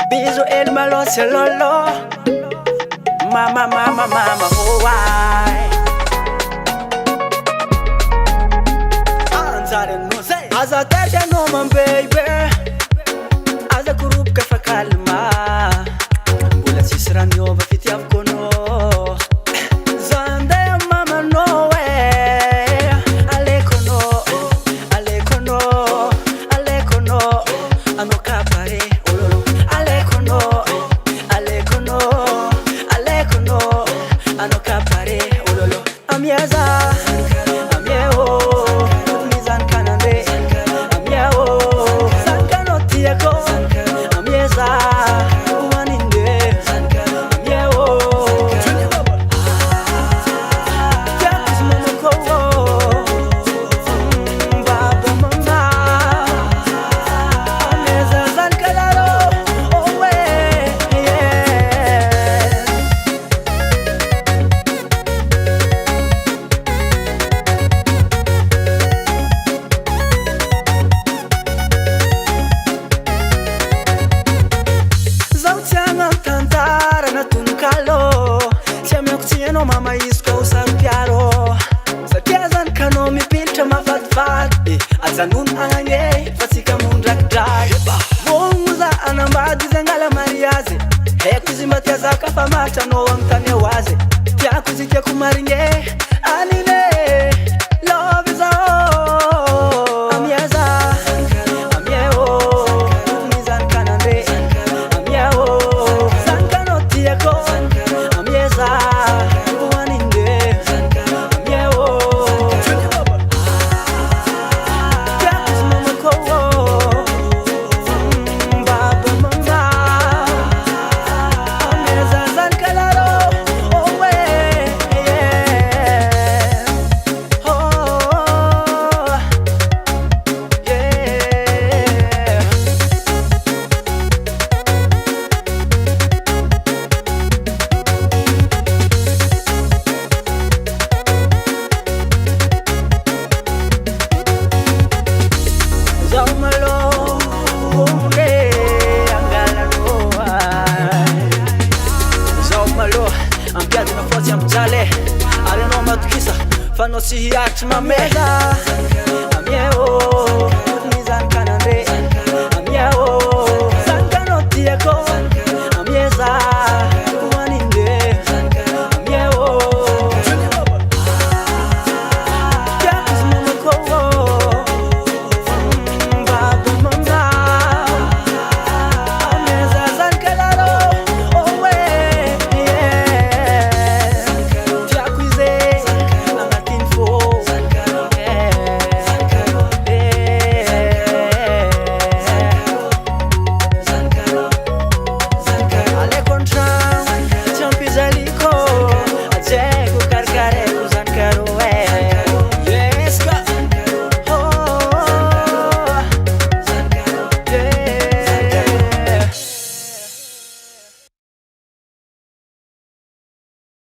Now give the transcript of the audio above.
Bisu el malo se lolo. Mama, mama, mama, oh why? As a third no man baby, as a group kafa kalma. Bula sisran yo bafiti afkono. Zande mama no way. Alekono, alekono, alekono. Ano kapare ololo. Alekono, alekono, alekono. Ano kapare ololo. Amiaza. No mama isko usar piaro sa tiazan kano mi pinta ma fat azanun angange fasika mundrak drag wonguza anamba dizangala mariaze he kuzimba tiaza kafa mata no amtane waze tia kuzike kumaringe anine love is all amiaza amieo mizan kanande amieo sankano tiako amiaza Fano si yak ma meza